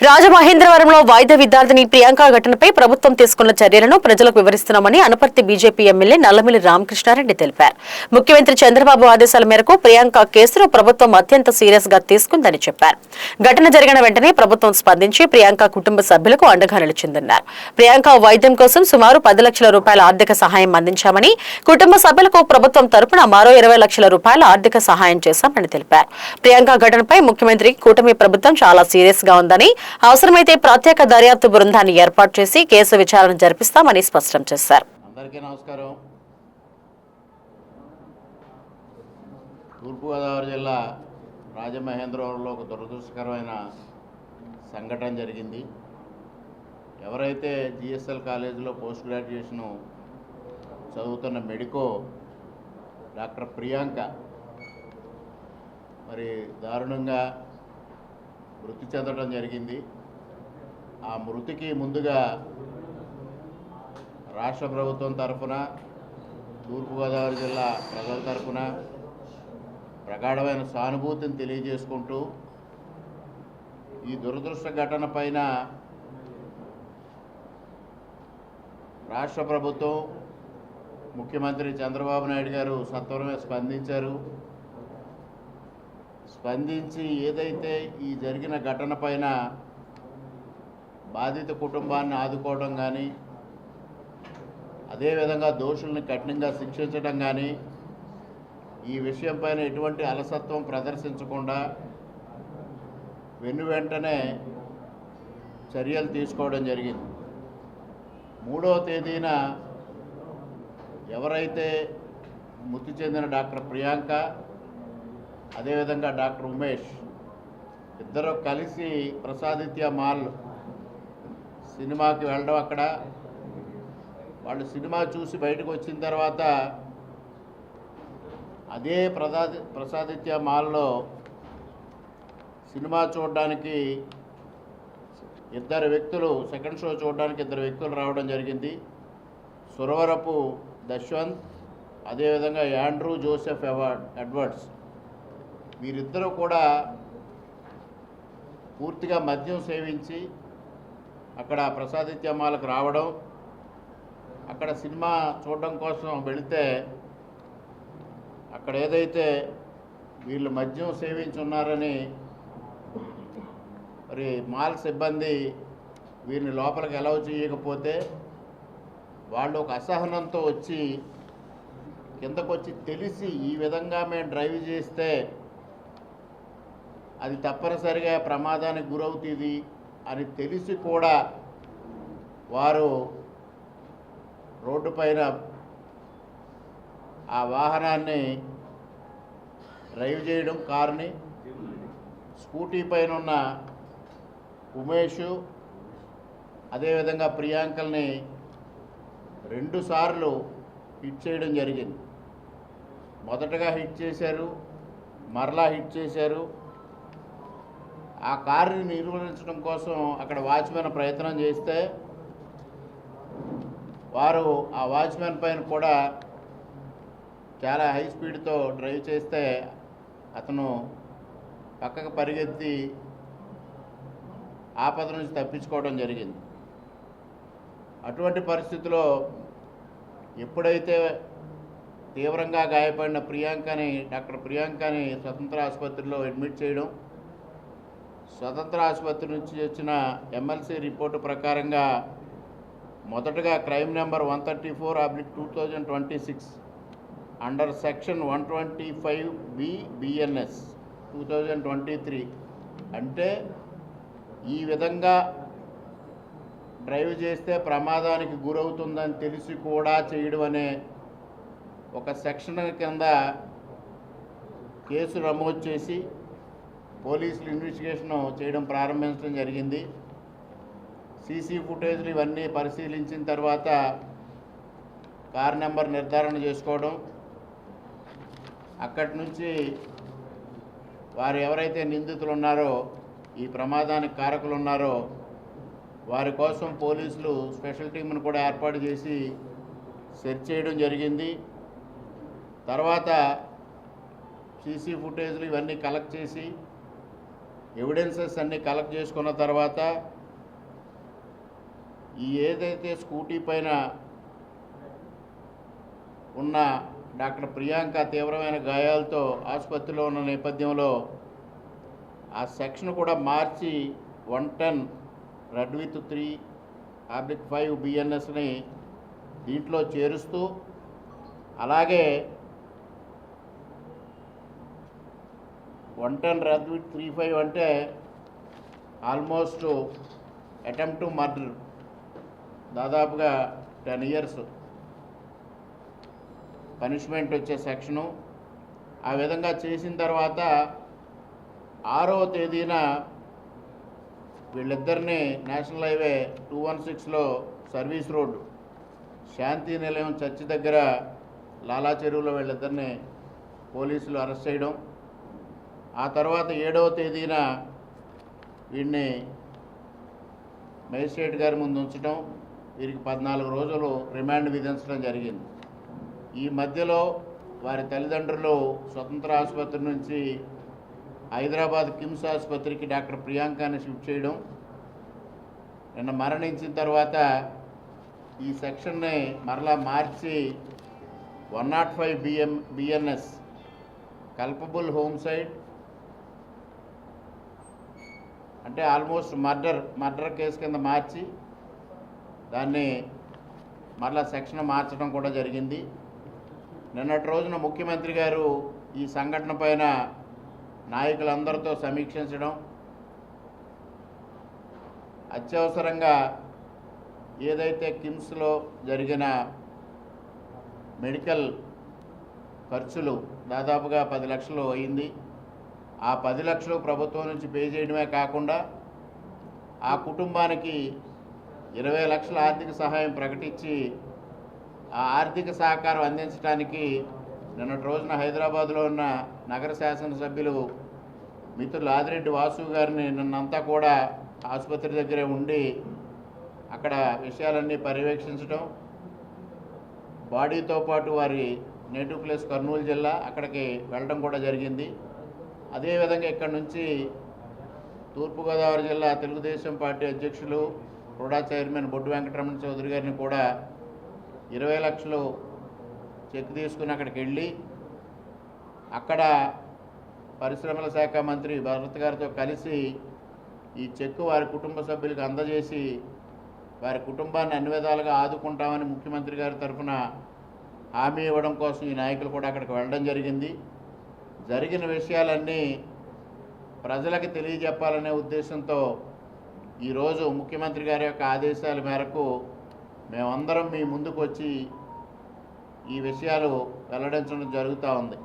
రాజమహేంద్రవరంలో వాయిదా విద్యార్థిని ప్రియాంక ఘటనపై ప్రభుత్వం తీసుకున్న చర్యలను ప్రజలకు వివరిస్తున్నామని అనపర్తి బీజేపీ ఎమ్మెల్యే నల్లమిల్లి రామకృష్ణారెడ్డి తెలిపారు. ముఖ్యమంత్రి చంద్రబాబు ఆదేశాల మేరకు ప్రియాంక కేసును ప్రభుత్వం అత్యంత సీరియస్ గా తీసుకుందని చెప్పారు. ఘటన జరిగిన వెంటనే ప్రభుత్వం స్పందించి ప్రియాంక కుటుంబ సభ్యులకు అండగా నిలిచిందన్నారు. ప్రియాంక వైద్యం కోసం సుమారు 10 లక్షల రూపాయల ఆర్థిక సహాయం అందించామని, కుటుంబ సభ్యులకు ప్రభుత్వం తరపున మరో 20 లక్షల రూపాయల ఆర్థిక సహాయం చేశామని తెలిపారు. ప్రియాంక ఘటనపై ముఖ్యమంత్రి కూటమి ప్రభుత్వం చాలా సీరియస్ గా ఉందని, అవసరమైతే ప్రత్యేక దర్యాప్తు బృందాన్ని ఏర్పాటు చేసి కేసు విచారణ జరిపిస్తామని స్పష్టం చేశారు. అందరికీ నమస్కారం. తూర్పుగోదావరి జిల్లా రాజమహేంద్రవరంలో ఒక దురదృష్టకరమైన సంఘటన జరిగింది. ఎవరైతే జిఎస్ఎల్ కాలేజీలో పోస్ట్ గ్రాడ్యుయేషను చదువుతున్న మెడికో డాక్టర్ ప్రియాంక మరి దారుణంగా మృతి చెందడం జరిగింది. ఆ మృతికి ముందుగా రాష్ట్ర ప్రభుత్వం తరఫున, తూర్పుగోదావరి జిల్లా ప్రజల తరఫున ప్రగాఢమైన సానుభూతిని తెలియజేసుకుంటూ ఈ దురదృష్ట ఘటన పైన రాష్ట్ర ప్రభుత్వం, ముఖ్యమంత్రి చంద్రబాబు నాయుడు గారు సత్వరమే స్పందించారు. స్పందించి ఏదైతే ఈ జరిగిన ఘటన పైన బాధిత కుటుంబాన్ని ఆదుకోవడం కానీ, అదేవిధంగా దోషుల్ని కఠినంగా శిక్షించడం కానీ, ఈ విషయం పైన ఎటువంటి అలసత్వం ప్రదర్శించకుండా వెంటనే చర్యలు తీసుకోవడం జరిగింది. 3వ తేదీన ఎవరైతే మృతి చెందిన డాక్టర్ ప్రియాంక, అదేవిధంగా డాక్టర్ ఉమేష్ ఇద్దరు కలిసి ప్రసాదిత్య మాల్ సినిమాకి వెళ్ళడం, అక్కడ వాళ్ళు సినిమా చూసి బయటకు వచ్చిన తర్వాత అదే ప్రసాదిత్య మాల్లో సినిమా చూడడానికి ఇద్దరు వ్యక్తులు, సెకండ్ షో చూడడానికి ఇద్దరు వ్యక్తులు రావడం జరిగింది. సురవరపు దశ్వంత్, అదేవిధంగా యాండ్రూ జోసెఫ్ ఎడ్వర్డ్స్. వీరిద్దరూ కూడా పూర్తిగా మద్యం సేవించి అక్కడ ప్రసాదిత్య మాలకు రావడం, అక్కడ సినిమా చూడడం కోసం వెళితే అక్కడ ఏదైతే వీళ్ళు మద్యం సేవించి ఉన్నారని మరి మాల్ సిబ్బంది వీరిని లోపలికి అలౌ చేయకపోతే వాళ్ళు ఒక అసహనంతో వచ్చి కిందకొచ్చి తెలిసి ఈ విధంగా మేము డ్రైవ్ చేస్తే అది తప్పనిసరిగా ప్రమాదానికి గురవుతుంది అని తెలిసి కూడా వారు రోడ్డు పైన ఆ వాహనాన్ని డ్రైవ్ చేయడం, కారుని, స్కూటీ పైన ఉన్న ఉమేష్ అదేవిధంగా ప్రియాంకల్ని 2 సార్లు హిట్ చేయడం జరిగింది. మొదటగా హిట్ చేశారు, మరలా హిట్ చేశారు. ఆ కారుని నిర్వహించడం కోసం అక్కడ వాచ్మెన్ ప్రయత్నం చేస్తే వారు ఆ వాచ్మెన్ పైన కూడా చాలా హై స్పీడ్తో డ్రైవ్ చేస్తే అతను పక్కకు పరిగెత్తి ఆపద నుంచి తప్పించుకోవడం జరిగింది. అటువంటి పరిస్థితిలో ఎప్పుడైతే తీవ్రంగా గాయపడిన డాక్టర్ ప్రియాంకని స్వతంత్ర ఆసుపత్రిలో అడ్మిట్ చేయడం, స్వతంత్ర ఆసుపత్రి నుంచి వచ్చిన ఎమ్మెల్సీ రిపోర్టు ప్రకారంగా మొదటగా crime number 134/2026 under section 125B BNS 2023 అంటే ఈ విధంగా డ్రైవ్ చేస్తే ప్రమాదానికి గురవుతుందని తెలిసి కూడా చేయడం అనే ఒక సెక్షన్ కింద కేసు నమోదు చేసి పోలీసులు ఇన్వెస్టిగేషన్ చేయడం ప్రారంభించడం జరిగింది. సీసీ ఫుటేజ్లు ఇవన్నీ పరిశీలించిన తర్వాత కార్ నెంబర్ నిర్ధారణ చేసుకోవడం, అక్కడి నుంచి వారు ఎవరైతే నిందితులు ఉన్నారో, ఈ ప్రమాదానికి కారకులు ఉన్నారో వారి కోసం పోలీసులు స్పెషల్ టీంను కూడా ఏర్పాటు చేసి సెర్చ్ చేయడం జరిగింది. తర్వాత సీసీ ఫుటేజ్లు ఇవన్నీ కలెక్ట్ చేసి ఎవిడెన్సెస్ అన్నీ కలెక్ట్ చేసుకున్న తర్వాత ఈ ఏదైతే స్కూటీ పైన ఉన్న డాక్టర్ ప్రియాంక తీవ్రమైన గాయాలతో ఆసుపత్రిలో ఉన్న నేపథ్యంలో ఆ సెక్షన్ కూడా మార్చి 110 రెడ్ విత్ 3/5 బిఎన్ఎస్ని దీంట్లో చేరుస్తూ, అలాగే 110 రెడ్ విత్ 3/5 అంటే ఆల్మోస్ట్ అటెంప్ట్ టు మర్డర్, దాదాపుగా 10 years పనిష్మెంట్ వచ్చే సెక్షను. ఆ విధంగా చేసిన తర్వాత 6వ తేదీన వీళ్ళిద్దరిని నేషనల్ హైవే 216లో సర్వీస్ రోడ్ శాంతి నిలయం చర్చి దగ్గర లాలా చెరువులో వీళ్ళిద్దరిని పోలీసులు అరెస్ట్ చేయడం, ఆ తర్వాత 7వ తేదీన వీడిని మేజిస్ట్రేట్ గారి ముందు ఉంచడం, వీరికి 14 రోజులు రిమాండ్ విధించడం జరిగింది. ఈ మధ్యలో వారి తల్లిదండ్రులు స్వతంత్ర ఆసుపత్రి నుంచి హైదరాబాద్ కిమ్స్ ఆసుపత్రికి డాక్టర్ ప్రియాంకని షిఫ్ట్ చేయడం, నిన్న మరణించిన తర్వాత ఈ సెక్షన్ని మరలా మార్చి 105 బిఎన్ఎస్ కల్పబుల్ హోమ్సైడ్ అంటే ఆల్మోస్ట్ మర్డర్ కేసు కింద మార్చి దాన్ని మరలా సెక్షన్ మార్చడం కూడా జరిగింది. నిన్నటి రోజున ముఖ్యమంత్రి గారు ఈ సంఘటన పైన నాయకులందరితో సమీక్షించడం, అత్యవసరంగా ఏదైతే కిమ్స్లో జరిగిన మెడికల్ ఖర్చులు దాదాపుగా 10 లక్షలు అయింది, ఆ 10 లక్షలు ప్రభుత్వం నుంచి పే చేయడమే కాకుండా ఆ కుటుంబానికి 20 లక్షల ఆర్థిక సహాయం ప్రకటించి ఆ ఆర్థిక సహకారం అందించడానికి నిన్నటి రోజున హైదరాబాద్లో ఉన్న నగర శాసనసభ్యులు మిత్రులు ఆదిరెడ్డి వాసు గారిని నిన్నంతా కూడా ఆసుపత్రి దగ్గరే ఉండి అక్కడ విషయాలన్నీ పర్యవేక్షించడం, బాడీతో పాటు వారి నేటివ్ ప్లేస్ కర్నూలు జిల్లా అక్కడికి వెళ్ళడం కూడా జరిగింది. అదేవిధంగా ఇక్కడి నుంచి తూర్పుగోదావరి జిల్లా తెలుగుదేశం పార్టీ అధ్యక్షులు రుడా చైర్మన్ బొడ్డు వెంకటరమణ చౌదరి గారిని కూడా 20 లక్షలు చెక్ తీసుకుని అక్కడికి వెళ్ళి అక్కడ పరిశ్రమల శాఖ మంత్రి భరత్ గారితో కలిసి ఈ చెక్కు వారి కుటుంబ సభ్యులకు అందజేసి వారి కుటుంబాన్ని అన్ని విధాలుగా ఆదుకుంటామని ముఖ్యమంత్రి గారి తరఫున హామీ ఇవ్వడం కోసం ఈ నాయకులు కూడా అక్కడికి వెళ్ళడం జరిగింది. జరిగిన విషయాలన్నీ ప్రజలకు తెలియజెప్పాలనే ఉద్దేశంతో ఈరోజు ముఖ్యమంత్రి గారి యొక్క ఆదేశాల మేరకు మేమందరం మీ ముందుకు వచ్చి ఈ విషయాలు వెల్లడించడం జరుగుతూ ఉంది.